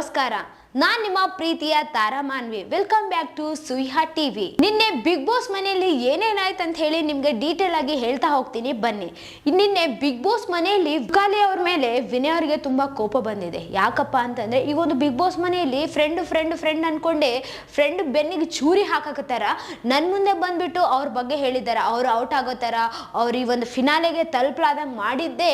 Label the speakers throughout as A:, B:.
A: ನಮಸ್ಕಾರ. ನಾನ್ ನಿಮ್ಮ ಪ್ರೀತಿಯ Tara Manvi. Welcome back to ಸುಯ್ಹಾ ಟಿವಿ. ನಿನ್ನೆ ಬಿಗ್ ಬಾಸ್ ಮನೆಯಲ್ಲಿ ಏನೇನಾಯ್ತು ಅಂತ ಹೇಳಿ ನಿಮ್ಗೆ ಡೀಟೇಲ್ ಆಗಿ ಹೇಳ್ತಾ ಹೋಗ್ತೀನಿ ಬನ್ನಿ. ನಿನ್ನೆ ಬಿಗ್ ಬಾಸ್ ಮನೆಯಲ್ಲಿ ತುಕಾಲಿ ಅವ್ರ ಮೇಲೆ ವಿನಯ್ ಅವರಿಗೆ ತುಂಬಾ ಕೋಪ ಬಂದಿದೆ. ಯಾಕಪ್ಪ ಅಂತಂದ್ರೆ ಈಗ ಒಂದು ಬಿಗ್ ಬಾಸ್ ಮನೆಯಲ್ಲಿ ಫ್ರೆಂಡ್ ಅನ್ಕೊಂಡೆ ಫ್ರೆಂಡ್ ಬೆನ್ನಿಗೆ ಚೂರಿ ಹಾಕಕತ್ತಾರ. ನನ್ ಮುಂದೆ ಬಂದ್ಬಿಟ್ಟು ಅವ್ರ ಬಗ್ಗೆ ಹೇಳಿದಾರ, ಅವ್ರು ಔಟ್ ಆಗೋತಾರ, ಅವ್ರು ಈ ಒಂದು ಫಿನಾಲೆಗೆ ತಲುಪಲಾದಂಗೆ ಮಾಡಿದ್ದೇ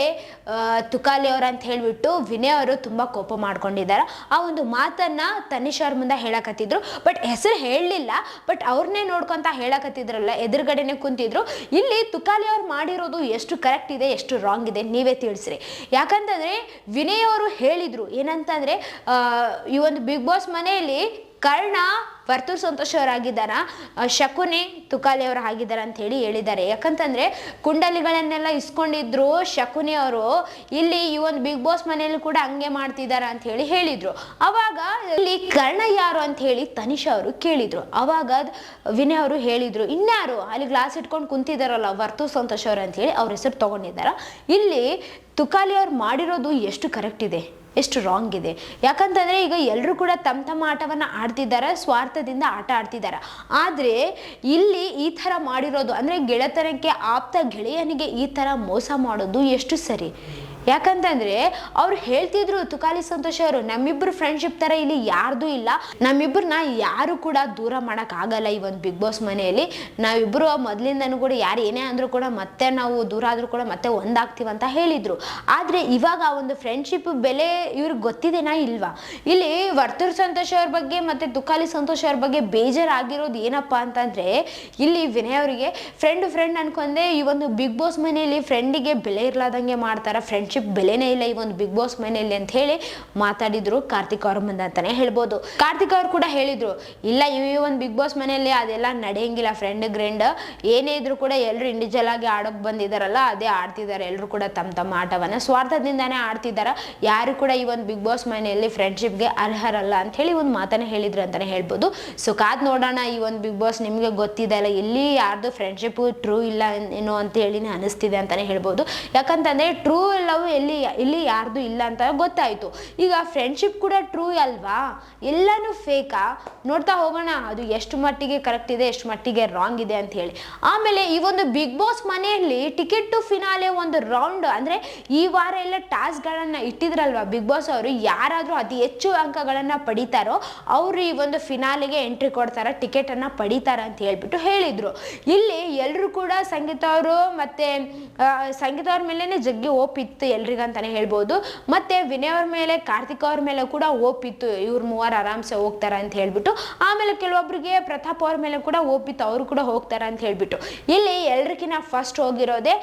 A: ತುಕಾಲಿ ಅವ್ರ ಅಂತ ಹೇಳ್ಬಿಟ್ಟು ವಿನಯ್ ಅವರು ತುಂಬಾ ಕೋಪ ಮಾಡ್ಕೊಂಡಿದ್ದಾರೆ. ಆ ಒಂದು ಮಾತನ್ನ ತನಿಷ್ ಅವ್ರ ಮುಂದೆ ಹೇಳಕತ್ತಿದ್ರು. ಬಟ್ ಹೆಸರು ಹೇಳಲಿಲ್ಲ, ಬಟ್ ಅವ್ರನ್ನೇ ನೋಡ್ಕೊಂತ ಹೇಳಕತ್ತಿದ್ರಲ್ಲ, ಎದುರುಗಡೆನೆ ಕುಂತಿದ್ರು. ಇಲ್ಲಿ ತುಕಾಲಿ ಅವ್ರು ಮಾಡಿರೋದು ಎಷ್ಟು ಕರೆಕ್ಟ್ ಇದೆ, ಎಷ್ಟು ರಾಂಗ್ ಇದೆ ನೀವೇ ತಿಳಿಸ್ರಿ. ಯಾಕಂತಂದ್ರೆ ವಿನಯ್ ಅವರು ಹೇಳಿದ್ರು ಏನಂತಂದ್ರೆ ಈ ಒಂದು ಬಿಗ್ ಬಾಸ್ ಮನೆಯಲ್ಲಿ ಕರ್ಣ ವರ್ತೂರ್ ಸಂತೋಷ್ ಅವರಾಗಿದ್ದಾರ, ಶಕುನಿ ತುಕಾಲಿ ಅವರು ಆಗಿದ್ದಾರೆ ಅಂತ ಹೇಳಿದ್ದಾರೆ. ಯಾಕಂತಂದ್ರೆ ಕುಂಡಲಿಗಳನ್ನೆಲ್ಲ ಇಸ್ಕೊಂಡಿದ್ರು ಶಕುನಿ ಅವರು, ಇಲ್ಲಿ ಈ ಒಂದು ಬಿಗ್ ಬಾಸ್ ಮನೆಯಲ್ಲಿ ಕೂಡ ಹಂಗೆ ಮಾಡ್ತಿದಾರ ಅಂತ ಹೇಳಿದ್ರು. ಅವಾಗ ಇಲ್ಲಿ ಕರ್ಣ ಯಾರು ಅಂತ ಹೇಳಿ ತನಿಷಾ ಅವರು ಕೇಳಿದ್ರು. ಅವಾಗ ವಿನಯ್ ಅವರು ಹೇಳಿದ್ರು, ಇನ್ಯಾರು ಅಲ್ಲಿ ಗ್ಲಾಸ್ ಇಟ್ಕೊಂಡು ಕುಂತಿದಾರಲ್ಲ ವರ್ತೂರ್ ಸಂತೋಷ್ ಅವರು ಅಂತ ಹೇಳಿ ಅವ್ರ ಹೆಸರು ತಗೊಂಡಿದ್ದಾರ. ಇಲ್ಲಿ ತುಕಾಲಿ ಅವ್ರು ಮಾಡಿರೋದು ಎಷ್ಟು ಕರೆಕ್ಟ್ ಇದೆ, ಎಷ್ಟು ರಾಂಗ್ ಇದೆ. ಯಾಕಂತಂದರೆ ಈಗ ಎಲ್ಲರೂ ಕೂಡ ತಮ್ಮ ಆಟವನ್ನು ಆಡ್ತಿದ್ದಾರೆ, ಸ್ವಾರ್ಥದಿಂದ ಆಟ ಆಡ್ತಿದ್ದಾರೆ. ಆದರೆ ಇಲ್ಲಿ ಈ ಥರ ಮಾಡಿರೋದು ಅಂದರೆ ಗೆಳೆತನಕ್ಕೆ ಆಪ್ತ ಗೆಳೆಯನಿಗೆ ಈ ಥರ ಮೋಸ ಮಾಡೋದು ಎಷ್ಟು ಸರಿ? ಯಾಕಂತಂದ್ರೆ ಅವ್ರು ಹೇಳ್ತಿದ್ರು ತುಕಾಲಿ ಸಂತೋಷ್ ಅವರು, ನಮ್ಮಿಬ್ರು ಫ್ರೆಂಡ್ಶಿಪ್ ತರ ಇಲ್ಲಿ ಯಾರ್ದು ಇಲ್ಲ, ನಮ್ಮಿಬ್ರನ್ನ ಯಾರು ಕೂಡ ದೂರ ಮಾಡಕ್ ಆಗಲ್ಲ. ಈ ಒಂದು ಬಿಗ್ ಬಾಸ್ ಮನೆಯಲ್ಲಿ ನಾವಿಬ್ರು ಮೊದ್ಲಿಂದನೂ ಕೂಡ ಯಾರು ಏನೇ ಅಂದ್ರೂ ಕೂಡ ಮತ್ತೆ ನಾವು ದೂರ ಆದ್ರೂ ಕೂಡ ಮತ್ತೆ ಒಂದಾಗ್ತೀವಿ ಅಂತ ಹೇಳಿದ್ರು. ಆದ್ರೆ ಇವಾಗ ಆ ಒಂದು ಫ್ರೆಂಡ್ಶಿಪ್ ಬೆಲೆ ಇವ್ರಿಗೆ ಗೊತ್ತಿದೆನಾ ಇಲ್ವಾ? ಇಲ್ಲಿ ವರ್ತೂರ್ ಸಂತೋಷ್ ಅವ್ರ ಬಗ್ಗೆ ಮತ್ತೆ ತುಕಾಲಿ ಸಂತೋಷ್ ಅವ್ರ ಬಗ್ಗೆ ಬೇಜಾರಾಗಿರೋದು ಏನಪ್ಪಾ ಅಂತಂದ್ರೆ, ಇಲ್ಲಿ ವಿನಯ್ ಅವರಿಗೆ ಫ್ರೆಂಡ್ ಅನ್ಕೊಂಡೆ ಈ ಒಂದು ಬಿಗ್ ಬಾಸ್ ಮನೆಯಲ್ಲಿ ಫ್ರೆಂಡಿಗೆ ಬೆಲೆ ಇರ್ಲಾದಂಗೆ ಮಾಡ್ತಾರ, ಫ್ರೆಂಡ್ಶಿಪ್ ಬೆಲೆನೇ ಇಲ್ಲ ಈ ಒಂದು ಬಿಗ್ ಬಾಸ್ ಮನೆಯಲ್ಲಿ ಅಂತ ಹೇಳಿ ಮಾತಾಡಿದ್ರು ಕಾರ್ತಿಕ್ ಅವ್ರ ಮುಂದೆ ಅಂತಾನೆ ಹೇಳ್ಬೋದು. ಕಾರ್ತಿಕ್ ಅವ್ರು ಕೂಡ ಹೇಳಿದ್ರು, ಇಲ್ಲ ಈ ಒಂದು ಬಿಗ್ ಬಾಸ್ ಮನೆಯಲ್ಲಿ ಅದೆಲ್ಲ ನಡೆಯಂಗಿಲ್ಲ, ಫ್ರೆಂಡ್ ಏನೇ ಇದ್ರು ಕೂಡ ಎಲ್ಲರೂ ಇಂಡಿವಿಜುವಲ್ ಆಗಿ ಆಡೋಕೆ ಬಂದಿದ್ದಾರಲ್ಲ ಅದೇ ಆಡ್ತಿದ್ದಾರೆ, ಎಲ್ಲರೂ ಕೂಡ ತಮ್ಮ ಆಟವನ್ನ ಸ್ವಾರ್ಥದಿಂದಾನೇ ಆಡ್ತಿದ್ದಾರೆ, ಯಾರು ಕೂಡ ಈ ಒಂದು ಬಿಗ್ ಬಾಸ್ ಮನೆಯಲ್ಲಿ ಫ್ರೆಂಡ್ಶಿಪ್ಗೆ ಅರ್ಹರಲ್ಲ ಅಂತ ಹೇಳಿ ಒಂದು ಮಾತನ್ನ ಹೇಳಿದ್ರು ಅಂತಾನೆ ಹೇಳ್ಬೋದು. ಸೊ ಕಾದ್ ನೋಡೋಣ, ಈ ಒಂದು ಬಿಗ್ ಬಾಸ್ ನಿಮಗೆ ಗೊತ್ತಿದೆ ಅಲ್ಲ, ಇಲ್ಲಿ ಯಾರ್ದು ಫ್ರೆಂಡ್ಶಿಪ್ ಟ್ರೂ ಇಲ್ಲ ಏನೋ ಅಂತ ಹೇಳಿ ಅನಿಸ್ತಿದೆ ಅಂತಾನೆ ಹೇಳ್ಬೋದು. ಯಾಕಂತಂದ್ರೆ ಟ್ರೂ ಲವ್ ಇಲ್ಲಿ ಯಾರ್ದು ಇಲ್ಲ ಅಂತ ಗೊತ್ತಾಯ್ತು. ಈಗ ಫ್ರೆಂಡ್ಶಿಪ್ ಕೂಡ ಟ್ರೂ ಅಲ್ವಾ, ಎಲ್ಲಾನು ಫೇಕಾ? ನೋಡ್ತಾ ಹೋಗೋಣ ಅದು ಎಷ್ಟು ಮಟ್ಟಿಗೆ ಕರೆಕ್ಟ್ ಇದೆ, ಎಷ್ಟು ಮಟ್ಟಿಗೆ ರಾಂಗ್ ಇದೆ ಅಂತ ಹೇಳಿ. ಆಮೇಲೆ ಈ ಒಂದು ಬಿಗ್ ಬಾಸ್ ಮನೆಯಲ್ಲಿ ಟಿಕೆಟ್ ಟು ಫಿನಾಲೆ ಒಂದು ರೌಂಡ್ ಅಂದ್ರೆ ಈ ವಾರ ಎಲ್ಲ ಟಾಸ್ಕ್ ಗಳನ್ನ ಇಟ್ಟಿದ್ರಲ್ವಾ ಬಿಗ್ ಬಾಸ್ ಅವರು, ಯಾರಾದ್ರೂ ಅತಿ ಹೆಚ್ಚು ಅಂಕಗಳನ್ನ ಪಡಿತಾರೋ ಅವರು ಈ ಒಂದು ಫಿನಾಲೆಗೆ ಎಂಟ್ರಿ ಕೊಡ್ತಾರ, ಟಿಕೆಟ್ ಅನ್ನ ಪಡಿತಾರ ಅಂತ ಹೇಳ್ಬಿಟ್ಟು ಹೇಳಿದ್ರು. ಇಲ್ಲಿ ಎಲ್ಲರೂ ಕೂಡ ಸಂಗೀತ ಅವರು ಮತ್ತೆ ಸಂಗೀತ ಅವ್ರ ಮೇಲೆನೆ ಜಗ್ಗಿ ಓಪಿತ್ತು ಎಲ್ರಿಗಂತಾನೆ ಹೇಳ್ಬೋದು. ಮತ್ತೆ ವಿನಯ್ ಅವ್ರ ಮೇಲೆ ಕಾರ್ತಿಕ್ ಅವ್ರ ಮೇಲೆ ಕೂಡ ಓಪಿತ್ತು, ಇವ್ರು ಮೂವರು ಆರಾಮ್ಸೆ ಹೋಗ್ತಾರ ಅಂತ ಹೇಳ್ಬಿಟ್ಟು. ಆಮೇಲೆ ಕೆಲವೊಬ್ರಿಗೆ ಪ್ರತಾಪ್ ಅವ್ರ ಮೇಲೆ ಕೂಡ ಓಪಿತ್ತು, ಅವರು ಕೂಡ ಹೋಗ್ತಾರ ಅಂತ ಹೇಳ್ಬಿಟ್ಟು. ಇಲ್ಲಿ ಎಲ್ರಿಗಿನ ಫಸ್ಟ್ ಹೋಗಿರೋದೆ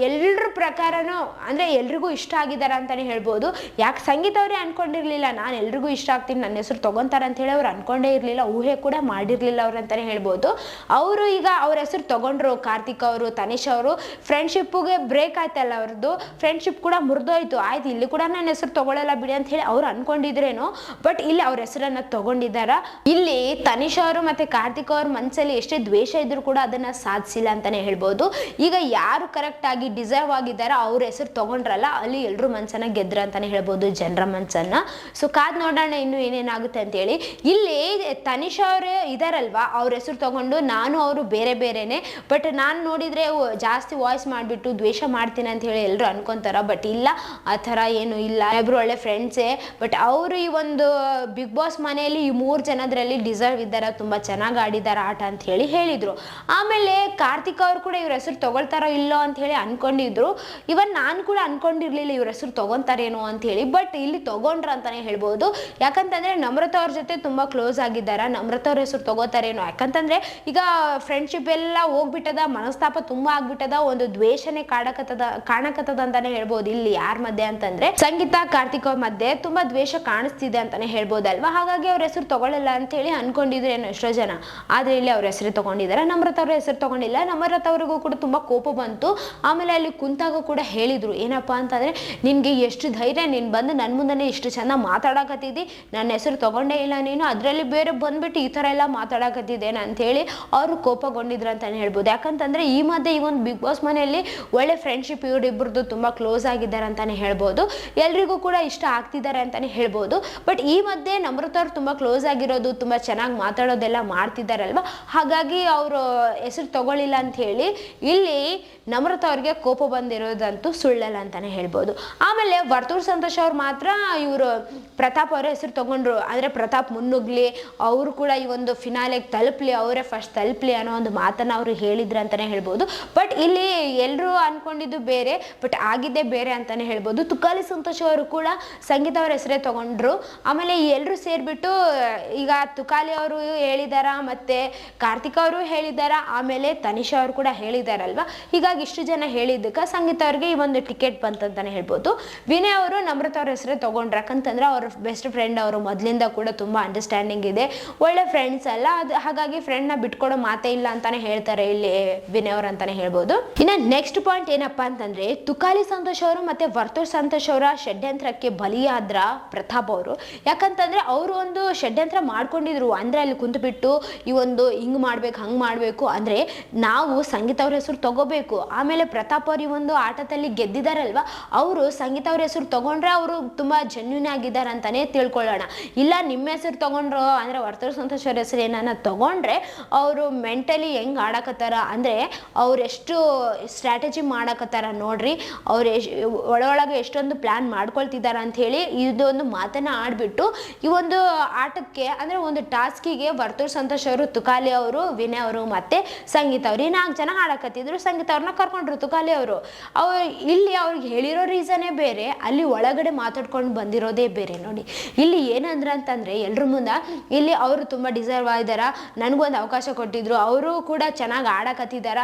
A: ಎಲ್ರ ಪ್ರಕಾರನೂ ಅಂದ್ರೆ ಎಲ್ರಿಗೂ ಇಷ್ಟ ಆಗಿದಾರ ಅಂತಾನೆ ಹೇಳ್ಬೋದು. ಯಾಕೆ ಸಂಗೀತ ಅವರೇ ಅನ್ಕೊಂಡಿರ್ಲಿಲ್ಲ ನಾನು ಎಲ್ರಿಗೂ ಇಷ್ಟ ಆಗ್ತೀನಿ, ನನ್ನ ಹೆಸರು ತಗೊಂತಾರ ಅಂತ ಹೇಳಿ ಅವ್ರು ಅನ್ಕೊಂಡೇ ಇರ್ಲಿಲ್ಲ, ಊಹೆ ಕೂಡ ಮಾಡಿರ್ಲಿಲ್ಲ ಅವ್ರು ಅಂತಾನೆ ಹೇಳ್ಬೋದು. ಅವರು ಈಗ ಅವ್ರ ಹೆಸರು ತಗೊಂಡ್ರು, ಕಾರ್ತಿಕ್ ಅವರು ತನಿಷ್ ಅವರು. ಫ್ರೆಂಡ್ಶಿಪ್ಗೆ ಬ್ರೇಕ್ ಆಯ್ತಲ್ಲ ಅವ್ರದ್ದು, ಫ್ರೆಂಡ್ಶಿಪ್ ಕೂಡ ಮುರಿದೋಯ್ತು, ಆಯ್ತು ಇಲ್ಲಿ ಕೂಡ ನನ್ನ ಹೆಸರು ತಗೊಳ್ಳಲ್ಲ ಬಿಡಿ ಅಂತ ಹೇಳಿ ಅವ್ರು ಅನ್ಕೊಂಡಿದ್ರೇನೋ, ಬಟ್ ಇಲ್ಲಿ ಅವ್ರ ಹೆಸರನ್ನ ತಗೊಂಡಿದ್ದಾರ. ಇಲ್ಲಿ ತನಿಷ್ ಅವರು ಮತ್ತೆ ಕಾರ್ತಿಕ್ ಅವ್ರ ಮನಸ್ಸಲ್ಲಿ ಎಷ್ಟೇ ದ್ವೇಷ ಇದ್ರು ಕೂಡ ಅದನ್ನ ಸಾಧಿಸಿಲ್ಲ ಅಂತಾನೆ ಹೇಳ್ಬೋದು. ಈಗ ಯಾರು ಕರೆಕ್ಟ್ ಆಗಿ ಡಿಸರ್ವ್ ಆಗಿದ್ದಾರ ಅವ್ರ ಹೆಸರು ತಗೊಂಡ್ರಲ್ಲ, ಅಲ್ಲಿ ಎಲ್ರು ಮನ್ಸನ್ನ ಗೆದ್ರ ಅಂತಾನೆ ಹೇಳ್ಬೋದು, ಜನರ ಮನ್ಸನ್ನ. ಸೊ ಕಾದ್ ನೋಡೋಣ ಇನ್ನು ಏನೇನಾಗುತ್ತೆ ಅಂತ ಹೇಳಿ. ಇಲ್ಲಿ ತನಿಷ್ ಅವರು ಇದಾರಲ್ವಾ, ಅವ್ರ ಹೆಸರು ತಗೊಂಡು ನಾನು ಅವರು ಬೇರೆನೆ, ಬಟ್ ನಾನು ನೋಡಿದ್ರೆ ಜಾಸ್ತಿ ವಾಯ್ಸ್ ಮಾಡ್ಬಿಟ್ಟು ದ್ವೇಷ ಮಾಡ್ತೀನಿ ಅಂತ ಹೇಳಿ ಎಲ್ಲರೂ ಅನ್ಕೊಂತಾರ. ಬಟ್ ಇಲ್ಲ, ಆ ಥರ ಏನು ಇಲ್ಲ, ಇಬ್ರು ಒಳ್ಳೆ ಫ್ರೆಂಡ್ಸೇ. ಬಟ್ ಅವರು ಈ ಒಂದು ಬಿಗ್ ಬಾಸ್ ಮನೆಯಲ್ಲಿ ಈ 3 ಜನದ್ರಲ್ಲಿ ಡಿಸರ್ವ್ ಇದ್ದಾರ, ತುಂಬಾ ಚೆನ್ನಾಗಿ ಆಡಿದಾರ ಆಟ ಅಂತ ಹೇಳಿ ಹೇಳಿದ್ರು. ಆಮೇಲೆ ಕಾರ್ತಿಕ್ ಅವ್ರು ಕೂಡ ಇವ್ರ ಹೆಸರು ತಗೊಳ್ತಾರೋ ಇಲ್ಲೋ ಅಂತ ಹೇಳಿ ಅನ್ಕೊಂಡಿದ್ರು. ಇವನ್ ನಾನು ಕೂಡ ಅನ್ಕೊಂಡಿರ್ಲಿಲ್ಲ ಇವ್ರ ಹೆಸರು ತಗೊಂತಾರೇನೋ ಅಂತ ಹೇಳಿ, ಬಟ್ ಇಲ್ಲಿ ತಗೊಂಡ್ರ ಅಂತಾನೆ ಹೇಳ್ಬೋದು. ಯಾಕಂತಂದ್ರೆ ನಮ್ರತಾ ಅವ್ರ ಜೊತೆ ತುಂಬಾ ಕ್ಲೋಸ್ ಆಗಿದ್ದಾರ, ನಮ್ರತಾ ಅವ್ರ ಹೆಸರು ತಗೋತಾರೇನೋ. ಯಾಕಂತಂದ್ರೆ ಈಗ ಫ್ರೆಂಡ್ಶಿಪ್ ಎಲ್ಲ ಹೋಗ್ಬಿಟ್ಟದ, ಮನಸ್ತಾಪ ತುಂಬಾ ಆಗ್ಬಿಟ್ಟದ, ಒಂದು ದ್ವೇಷನೇ ಕಾಣಕತ್ತದ ಅಂತಾನೆ ಹೇಳ್ಬೋದು. ಇಲ್ಲಿ ಯಾರ ಮಧ್ಯೆ ಅಂತಂದ್ರೆ ಸಂಗೀತ ಕಾರ್ತಿಕ್ ಅವ್ರ ಮಧ್ಯೆ ತುಂಬಾ ದ್ವೇಷ ಕಾಣಿಸ್ತಿದೆ ಅಂತಾನೆ ಹೇಳ್ಬೋದಲ್ವಾ. ಹಾಗಾಗಿ ಅವ್ರ ಹೆಸರು ತಗೊಳ್ಳಲ್ಲ ಅಂತ ಹೇಳಿ ಅನ್ಕೊಂಡಿದ್ರೇನೋ ಎಷ್ಟೋ ಜನ, ಆದ್ರೆ ಇಲ್ಲಿ ಅವ್ರ ಹೆಸರು ತಗೊಂಡಿದ್ದಾರೆ, ನಮ್ರತಾ ಅವ್ರ ಹೆಸರು ತಗೊಂಡಿಲ್ಲ. ನಮ್ರತಾ ಅವ್ರಿಗೂ ಕೂಡ ತುಂಬಾ ಕೋಪ ಬಂತು. ಆಮೇಲೆ ಅಲ್ಲಿ ಕುಂತಾಗ ಕೂಡ ಹೇಳಿದ್ರು, ಏನಪ್ಪಾ ಅಂತಂದ್ರೆ ನಿನ್ಗೆ ಎಷ್ಟು ಧೈರ್ಯ, ನೀನ್ ಬಂದು ನನ್ ಮುಂದೆ ಇಷ್ಟು ಚಂದ ಮಾತಾಡಕತ್ತಿದ್ದಿ, ನನ್ನ ಹೆಸರು ತಗೊಂಡೇ ಇಲ್ಲ ನೀನು, ಅದ್ರಲ್ಲಿ ಬೇರೆ ಬಂದ್ಬಿಟ್ಟು ಈ ತರ ಎಲ್ಲ ಮಾತಾಡಕತ್ತಿದ್ದೇನೆ ಅಂತ ಹೇಳಿ ಅವರು ಕೋಪಗೊಂಡಿದ್ರು ಅಂತಾನೆ ಹೇಳ್ಬೋದು. ಯಾಕಂತಂದ್ರೆ ಈ ಮಧ್ಯೆ ಈ ಒಂದು ಬಿಗ್ ಬಾಸ್ ಮನೆಯಲ್ಲಿ ಒಳ್ಳೆ ಫ್ರೆಂಡ್ಶಿಪ್ ಇವರಿಬ್ಬರದು ತುಂಬಾ ಕ್ಲೋಸ್ ಆಗಿದ್ದಾರೆ ಅಂತಾನೆ ಹೇಳ್ಬೋದು. ಎಲ್ರಿಗೂ ಕೂಡ ಇಷ್ಟ ಆಗ್ತಿದ್ದಾರೆ ಅಂತಾನೆ ಹೇಳ್ಬೋದು. ಬಟ್ ಈ ಮಧ್ಯೆ ನಮ್ರತಾ ಅವ್ರು ತುಂಬಾ ಕ್ಲೋಸ್ ಆಗಿರೋದು, ತುಂಬಾ ಚೆನ್ನಾಗಿ ಮಾತಾಡೋದೆಲ್ಲ ಮಾಡ್ತಿದ್ದಾರಲ್ವಾ, ಹಾಗಾಗಿ ಅವರು ಹೆಸರು ತಗೊಳ್ಳಿಲ್ಲ ಅಂತ ಹೇಳಿ ಇಲ್ಲಿ ನಮ್ರತಾ ಅವ್ರಿಗೆ ಕೋಪ ಬಂದಿರೋದಂತೂ ಸುಳ್ಳಲ್ಲ ಅಂತಾನೆ ಹೇಳ್ಬೋದು. ಆಮೇಲೆ ವರ್ತೂರ್ ಸಂತೋಷ್ ಅವ್ರು ಮಾತ್ರ ಇವರು ಪ್ರತಾಪ್ ಅವರ ಹೆಸರು ತಗೊಂಡ್ರು. ಅಂದ್ರೆ ಪ್ರತಾಪ್ ಮುನ್ನುಗ್ಲಿ, ಅವರು ಕೂಡ ಈ ಒಂದು ಫಿನಾಲೆಗೆ ತಲುಪಲಿ, ಅವರೇ ಫಸ್ಟ್ ತಲುಪಲಿ ಅನ್ನೋ ಒಂದು ಮಾತನ್ನ ಅವರು ಹೇಳಿದ್ರು ಅಂತಾನೆ ಹೇಳ್ಬೋದು. ಬಟ್ ಇಲ್ಲಿ ಎಲ್ಲರೂ ಅನ್ಕೊಂಡಿದ್ದು ಬೇರೆ, ಬಟ್ ಆಗಿದ್ದೇ ಬೇರೆ ಅಂತಾನೆ ಹೇಳ್ಬೋದು. ತುಕಾಲಿ ಸಂತೋಷ್ ಅವರು ಕೂಡ ಸಂಗೀತ ಅವ್ರ ಹೆಸರೇ ತಗೊಂಡ್ರು. ಆಮೇಲೆ ಎಲ್ಲರೂ ಸೇರ್ಬಿಟ್ಟು ಈಗ ತುಕಾಲಿ ಅವರು ಹೇಳಿದಾರ, ಮತ್ತೆ ಕಾರ್ತಿಕ್ ಅವರು ಹೇಳಿದಾರ, ಆಮೇಲೆ ತನಿಷಾ ಅವರು ಕೂಡ ಹೇಳಿದಾರಲ್ವಾ. ಹೀಗಾಗಿ ಇಷ್ಟು ಜನ ಹೇಳಿದ್ದಕ್ಕೆ ಸಂಗೀತ ಅವ್ರಿಗೆ ಈ ಒಂದು ಟಿಕೆಟ್ ಬಂತಂತಾನೆ ಹೇಳ್ಬೋದು. ವಿನಯ್ ಅವರು ನಮ್ರತಾ ಅವ್ರ ಹೆಸರೇ ತಗೊಂಡ್ರು. ಯಾಕಂತಂದ್ರೆ ಅವ್ರ ಬೆಸ್ಟ್ ಫ್ರೆಂಡ್, ಅವರು ಮೊದಲಿಂದ ಕೂಡ ತುಂಬಾ ಅಂಡರ್ಸ್ಟ್ಯಾಂಡಿಂಗ್ ಇದೆ, ಒಳ್ಳೆ ಫ್ರೆಂಡ್ಸ್ ಅಲ್ಲ, ಅದು ಹಾಗಾಗಿ ಫ್ರೆಂಡ್ ನ ಬಿಟ್ಕೊಡೋ ಮಾತೇ ಇಲ್ಲ ಅಂತಾನೆ ಹೇಳ್ತಾರೆ ಇಲ್ಲಿ ವಿನಯ್ ಅವ್ರು ಅಂತಾನೆ ಹೇಳ್ಬೋದು. ಇನ್ನ ನೆಕ್ಸ್ಟ್ ಪಾಯಿಂಟ್ ಏನಪ್ಪಾ ಅಂತಂದ್ರೆ, ತುಕಾಲಿ ಸಂತೋಷ್ ಅವರು ಮತ್ತೆ ವರ್ತೂರ್ ಸಂತೋಷ್ ಅವರ ಷಡ್ಯಂತ್ರಕ್ಕೆ ಬಲಿಯಾದ್ರ ಪ್ರತಾಪ್ ಅವರು. ಯಾಕಂತಂದ್ರೆ ಅವರು ಒಂದು ಷಡ್ಯಂತ್ರ ಮಾಡ್ಕೊಂಡಿದ್ರು. ಅಂದ್ರೆ ಅಲ್ಲಿ ಕುಂತು ಬಿಟ್ಟು ಈ ಒಂದು ಹಿಂಗ್ ಮಾಡ್ಬೇಕು, ಹಂಗ್ ಮಾಡ್ಬೇಕು, ಅಂದ್ರೆ ನಾವು ಸಂಗೀತ ಅವ್ರ ಹೆಸರು ತಗೋಬೇಕು, ಆಮೇಲೆ ಪ್ರತಾಪ್ ಅವ್ರ ಈ ಒಂದು ಆಟದಲ್ಲಿ ಗೆದ್ದಿದಾರಲ್ವಾ, ಅವರು ಸಂಗೀತ ಅವ್ರ ಹೆಸರು ತಗೊಂಡ್ರೆ ಅವರು ತುಂಬಾ ಜೆನ್ಯೂನ್ ಆಗಿದ್ದಾರೆ ಅಂತಾನೆ ತಿಳ್ಕೊಳ್ಳೋಣ. ಇಲ್ಲ ನಿಮ್ಮ ಹೆಸರು ತಗೊಂಡ್ರು ಅಂದ್ರೆ ವರ್ತೂರ್ ಸಂತೋಷ್ ಅವ್ರ ಹೆಸರು ಏನನ್ನ ತಗೊಂಡ್ರೆ ಅವರು ಮೆಂಟಲಿ ಹೆಂಗ್ ಆಡಕತ್ತಾರ, ಅಂದ್ರೆ ಅವ್ರು ಎಷ್ಟು ಸ್ಟ್ರಾಟಜಿ ಮಾಡಕತ್ತಾರ ನೋಡ್ರಿ, ಅವ್ರು ಒಳಗೆ ಎಷ್ಟೊಂದು ಪ್ಲಾನ್ ಮಾಡ್ಕೊಳ್ತಿದಾರ ಅಂತ ಹೇಳಿ ಇದೊಂದು ಮಾತನ್ನ ಆಡ್ಬಿಟ್ಟು ಈ ಒಂದು ಆಟಕ್ಕೆ ಅಂದ್ರೆ ಒಂದು ಟಾಸ್ಕಿಗೆ ವರ್ತೂರ್ ಸಂತೋಷ್ ಅವರು, ತುಕಾಲಿ ಅವರು, ವಿನಯ್ ಅವರು ಮತ್ತೆ ಸಂಗೀತ ಅವ್ರು ಈ 4 ಜನ ಆಡಕತ್ತಿದ್ರು. ಸಂಗೀತ ಅವ್ರನ್ನ ಕರ್ಕೊಂಡ್ರು ತುಕಾಲಿ ಅವರು. ಇಲ್ಲಿ ಅವ್ರಿಗೆ ಹೇಳಿರೋ ರೀಸನೇ ಬೇರೆ, ಅಲ್ಲಿ ಒಳಗಡೆ ಮಾತಾಡ್ಕೊಂಡು ಬಂದಿರೋದೇ ಬೇರೆ. ನೋಡಿ ಇಲ್ಲಿ ಏನಂದ್ರೆ ಅಂತಂದ್ರೆ ಎಲ್ರ ಮುಂದೆ ಇಲ್ಲಿ ಅವರು ತುಂಬಾ ಡಿಸರ್ವ್ ಆಗಿದಾರ, ನನಗೊಂದು ಅವಕಾಶ ಕೊಟ್ಟಿದ್ರು, ಅವರು ಕೂಡ ಚೆನ್ನಾಗಿ ಆಡಕತ್ತಿದಾರ.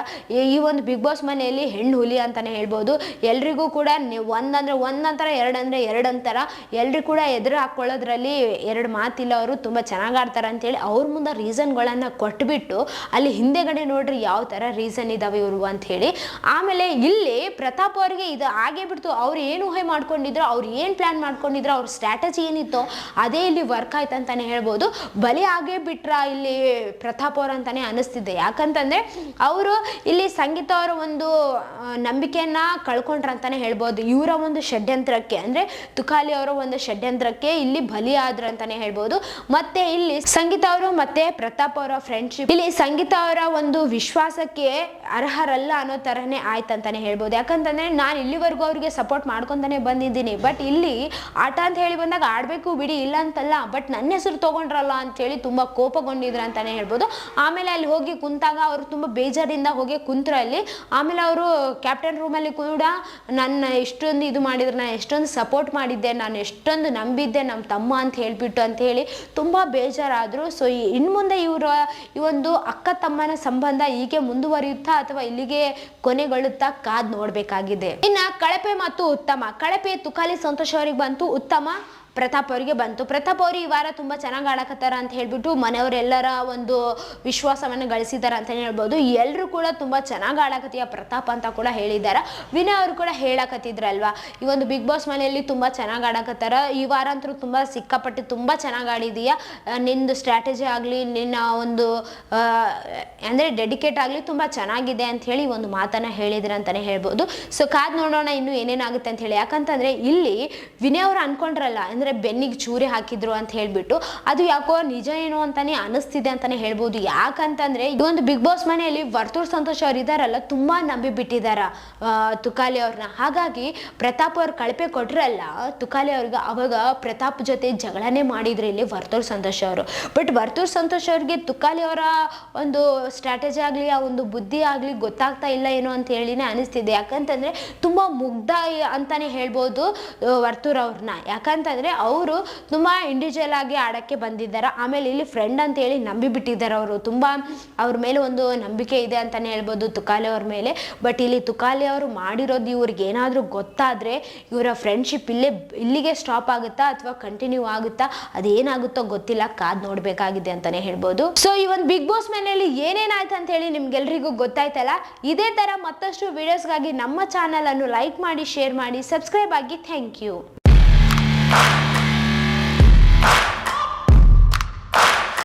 A: ಈ ಒಂದು ಬಿಗ್ ಬಾಸ್ ಮನೆಯಲ್ಲಿ ಹೆಣ್ಣು ಹುಲಿ ಅಂತಾನೆ ಹೇಳ್ಬೋದು. ಎಲ್ರಿಗೂ ಕೂಡ ಒಂದಂದ್ರೆ ಒಂದಂತರ, ಎರಡಂದ್ರೆ ಎರಡಂತರ, ಎಲ್ರಿಗೂ ಕೂಡ ಎದುರು ಹಾಕೊಳ್ಳೋದ್ರಲ್ಲಿ ಎರಡು ಮಾತಿಲ್ಲ, ಅವರು ತುಂಬಾ ಚೆನ್ನಾಗಿ ಆಡ್ತಾರೆ ಅಂತೇಳಿ ಅವ್ರ ಮುಂದೆ ರೀಸನ್ಗಳನ್ನ ಕೊಟ್ಬಿಟ್ಟು ಅಲ್ಲಿ ಹಿಂದೆಗಡೆ ನೋಡ್ರಿ ಯಾವ ತರ ರೀಸನ್ ಇದಾವೆ ಇವರು ಅಂತ ಹೇಳಿ. ಆಮೇಲೆ ಇಲ್ಲಿ ಪ್ರತಾಪ್ ಅವ್ರಿಗೆ ಇದು ಆಗೇ ಬಿಡ್ತು. ಅವ್ರು ಏನು ಊಹೆ ಮಾಡ್ಕೊಂಡಿದ್ರು, ಅವ್ರು ಏನು ಪ್ಲಾನ್ ಮಾಡ್ಕೊಂಡಿದ್ರು, ಅವ್ರ ಸ್ಟ್ರಾಟಜಿ ಏನಿತ್ತು ಅದೇ ಇಲ್ಲಿ ವರ್ಕ್ ಆಯ್ತು ಅಂತಾನೆ ಹೇಳ್ಬೋದು. ಬಲಿ ಆಗೇ ಬಿಟ್ರ ಇಲ್ಲಿ ಪ್ರತಾಪ್ ಅವ್ರ ಅಂತಾನೆ ಅನಿಸ್ತಿದೆ. ಯಾಕಂತಂದ್ರೆ ಅವರು ಇಲ್ಲಿ ಸಂಗೀತ ಅವರ ಒಂದು ನಂಬಿಕೆಯನ್ನ ಕಳ್ಕೊಂಡ್ರ ಅಂತಾನೆ ಹೇಳ್ಬೋದು. ಇವರ ಒಂದು ಷಡ್ಯಂತ್ರಕ್ಕೆ ಅಂದ್ರೆ ತುಕಾಲಿ ಅವರ ಒಂದು ಷಡ್ಯಂತ್ರಕ್ಕೆ ಇಲ್ಲಿ ಬಲಿ ಆದ್ರ ಅಂತಾನೆ ಹೇಳ್ಬೋದು. ಮತ್ತೆ ಇಲ್ಲಿ ಸಂಗೀತ ಅವರು ಮತ್ತೆ ಪ್ರತಾಪ್ ಅವರ ಫ್ರೆಂಡ್ಶಿಪ್ ಇಲ್ಲಿ ಸಂಗೀತ ಅವರ ಒಂದು ವಿಶ್ವಾಸಕ್ಕೆ ಅರ್ಹರಲ್ಲ ಅನ್ನೋ ತರನೇ ಆಯ್ತಂತಾನೆ ಹೇಳ್ಬೋದು. ಯಾಕಂತಂದ್ರೆ ನಾನು ಇಲ್ಲಿವರೆಗೂ ಅವ್ರಿಗೆ ಸಪೋರ್ಟ್ ಮಾಡ್ಕೊಂತಾನೆ ಬಂದಿದ್ದೀನಿ, ಬಟ್ ಇಲ್ಲಿ ಆಟ ಅಂತ ಹೇಳಿ ಬಂದಾಗ ಆಡ್ಬೇಕು ಬಿಡಿ ಇಲ್ಲ ಅಂತಲ್ಲ, ಬಟ್ ನನ್ನ ಹೆಸರು ತಗೊಂಡ್ರಲ್ಲ ಅಂತ ಹೇಳಿ ತುಂಬಾ ಕೋಪಗೊಂಡಿದ್ರ ಅಂತಾನೆ ಹೇಳ್ಬೋದು. ಆಮೇಲೆ ಅಲ್ಲಿ ಹೋಗಿ ಕುಂತಾಗ ಅವರು ತುಂಬಾ ಬೇಜಾರಿಂದ ಹೋಗಿ ಕುಂತ್ರ ಅಲ್ಲಿ. ಆಮೇಲೆ ಅವರು ಕ್ಯಾಪ್ಟನ್ ರೂಮಲ್ಲಿ ಕೂಡ ನನ್ನ ಎಷ್ಟೊಂದು ಇದು ಮಾಡಿದ್ರು, ನಾನು ಎಷ್ಟೊಂದು ಸಪೋರ್ಟ್ ಮಾಡಿದ್ದೆ, ನಾನು ಎಷ್ಟೊಂದು ನಂಬಿದ್ದೆ ನಮ್ಮ ತಮ್ಮ ಅಂತ ಹೇಳ್ಬಿಟ್ಟು ಅಂತ ಹೇಳಿ ತುಂಬಾ ಬೇಜಾರಾದ್ರು. ಸೊ ಇನ್ನು ಮುಂದೆ ಇವರ ಈ ಒಂದು ಅಕ್ಕ ತಮ್ಮನ ಸಂಬಂಧ ಹೀಗೆ ಮುಂದುವರಿಯುತ್ತಾ ಅಥವಾ ಇಲ್ಲಿಗೆ ಕೊನೆಗೊಳ್ಳುತ್ತಾ ಕಾದ್ ನೋಡ್ಬೇಕಾಗಿದೆ. ಇನ್ನ ಕಳಪೆ ಮತ್ತು ಉತ್ತಮ. ಕಳಪೆ ತುಕಾಲಿ ಸಂತೋಷ್ ಅವರಿಗೆ ಬಂತು, ಉತ್ತಮ ಪ್ರತಾಪ್ ಅವರಿಗೆ ಬಂತು. ಪ್ರತಾಪ್ ಅವರು ಈ ವಾರ ತುಂಬಾ ಚೆನ್ನಾಗಿ ಆಡಕತ್ತಾರ ಅಂತ ಹೇಳ್ಬಿಟ್ಟು ಮನೆಯವರೆಲ್ಲರ ಒಂದು ವಿಶ್ವಾಸವನ್ನು ಗಳಿಸಿದಾರ ಅಂತ ಹೇಳ್ಬೋದು. ಎಲ್ಲರೂ ಕೂಡ ತುಂಬಾ ಚೆನ್ನಾಗಿ ಆಡಕತ್ತೀಯ ಪ್ರತಾಪ್ ಅಂತ ಕೂಡ ಹೇಳಿದಾರ. ವಿನಯ್ ಅವರು ಕೂಡ ಹೇಳಕತ್ತಿದ್ರಲ್ವಾ, ಈ ಒಂದು ಬಿಗ್ ಬಾಸ್ ಮನೆಯಲ್ಲಿ ತುಂಬಾ ಚೆನ್ನಾಗಿ ಆಡಕತ್ತಾರ, ಈ ವಾರ ಅಂತೂ ತುಂಬಾ ಸಿಕ್ಕಾಪಟ್ಟೆ ತುಂಬಾ ಚೆನ್ನಾಗಿ ಆಡಿದೀಯ, ನಿಂದು ಸ್ಟ್ರಾಟಜಿ ಆಗ್ಲಿ, ನಿನ್ನ ಒಂದು ಅಂದ್ರೆ ಡೆಡಿಕೇಟ್ ಆಗ್ಲಿ ತುಂಬಾ ಚೆನ್ನಾಗಿದೆ ಅಂತ ಹೇಳಿ ಒಂದು ಮಾತನ್ನ ಹೇಳಿದ್ರ ಅಂತಾನೆ ಹೇಳ್ಬೋದು. ಸೊ ಕಾದ್ ನೋಡೋಣ ಇನ್ನು ಏನೇನಾಗುತ್ತೆ ಅಂತ ಹೇಳಿ. ಯಾಕಂತಂದ್ರೆ ಇಲ್ಲಿ ವಿನಯ್ ಅವರು ಅನ್ಕೊಂಡ್ರಲ್ಲ, ಅಂದ್ರೆ ಬೆನ್ನಿಗೆ ಚೂರಿ ಹಾಕಿದ್ರು ಅಂತ ಹೇಳ್ಬಿಟ್ಟು ಅದು ಯಾಕೋ ನಿಜ ಏನೋ ಅಂತಾನೆ ಅನಿಸ್ತಿದೆ ಅಂತಾನೆ ಹೇಳ್ಬೋದು. ಯಾಕಂತಂದ್ರೆ ಈ ಒಂದು ಬಿಗ್ ಬಾಸ್ ಮನೆಯಲ್ಲಿ ವರ್ತೂರ್ ಸಂತೋಷ್ ಅವ್ರು ಇದಾರಲ್ಲ ತುಂಬಾ ನಂಬಿ ಬಿಟ್ಟಿದಾರ ತುಕಾಲಿ ಅವ್ರನ್ನ. ಹಾಗಾಗಿ ಪ್ರತಾಪ್ ಅವ್ರ ಕಳಪೆ ಕೊಟ್ರಲ್ಲ ತುಕಾಲಿ ಅವ್ರಿಗೆ, ಅವಾಗ ಪ್ರತಾಪ್ ಜೊತೆ ಜಗಳನೆ ಮಾಡಿದ್ರು ಇಲ್ಲಿ ವರ್ತೂರ್ ಸಂತೋಷ್ ಅವರು. ಬಟ್ ವರ್ತೂರ್ ಸಂತೋಷ್ ಅವ್ರಿಗೆ ತುಕಾಲಿ ಅವರ ಒಂದು ಸ್ಟ್ರಾಟಜಿ ಆಗ್ಲಿ, ಆ ಒಂದು ಬುದ್ಧಿ ಆಗ್ಲಿ ಗೊತ್ತಾಗ್ತಾ ಇಲ್ಲ ಏನೋ ಅಂತ ಹೇಳಿನೇ ಅನಿಸ್ತಿದೆ. ಯಾಕಂತಂದ್ರೆ ತುಂಬಾ ಮುಗ್ಧ ಅಂತಾನೆ ಹೇಳ್ಬೋದು ವರ್ತೂರ್ ಅವ್ರನ್ನ. ಯಾಕಂತಂದ್ರೆ ಅವರು ತುಂಬಾ ಇಂಡಿವಿಜುವಲ್ ಆಗಿ ಆಡಕ್ಕೆ ಬಂದಿದ್ದಾರೆ. ಆಮೇಲೆ ಇಲ್ಲಿ ಫ್ರೆಂಡ್ ಅಂತ ಹೇಳಿ ನಂಬಿ ಬಿಟ್ಟಿದ್ದಾರೆ ಅವರು, ತುಂಬಾ ಅವ್ರ ಮೇಲೆ ಒಂದು ನಂಬಿಕೆ ಇದೆ ಅಂತಾನೆ ಹೇಳ್ಬೋದು ತುಕಾಲಿ ಅವ್ರ ಮೇಲೆ. ಬಟ್ ಇಲ್ಲಿ ತುಕಾಲಿ ಅವರು ಮಾಡಿರೋದು ಇವ್ರಿಗೆ ಏನಾದ್ರೂ ಗೊತ್ತಾದ್ರೆ ಇವರ ಫ್ರೆಂಡ್ಶಿಪ್ ಇಲ್ಲಿಗೆ ಸ್ಟಾಪ್ ಆಗುತ್ತಾ ಅಥವಾ ಕಂಟಿನ್ಯೂ ಆಗುತ್ತಾ, ಅದೇನಾಗುತ್ತೋ ಗೊತ್ತಿಲ್ಲ, ಕಾದ್ ನೋಡ್ಬೇಕಾಗಿದೆ ಅಂತಾನೆ ಹೇಳ್ಬೋದು. ಸೊ ಈ ಒಂದು ಬಿಗ್ ಬಾಸ್ ಮನೆಯಲ್ಲಿ ಏನೇನಾಯ್ತು ಅಂತ ಹೇಳಿ ನಿಮ್ಗೆಲ್ರಿಗೂ ಗೊತ್ತಾಯ್ತಲ್ಲ. ಇದೇ ತರ ಮತ್ತಷ್ಟು ವಿಡಿಯೋಸ್ಗಾಗಿ ನಮ್ಮ ಚಾನಲ್ ಅನ್ನು ಲೈಕ್ ಮಾಡಿ, ಶೇರ್ ಮಾಡಿ, ಸಬ್ಸ್ಕ್ರೈಬ್ ಆಗಿ. Thank you.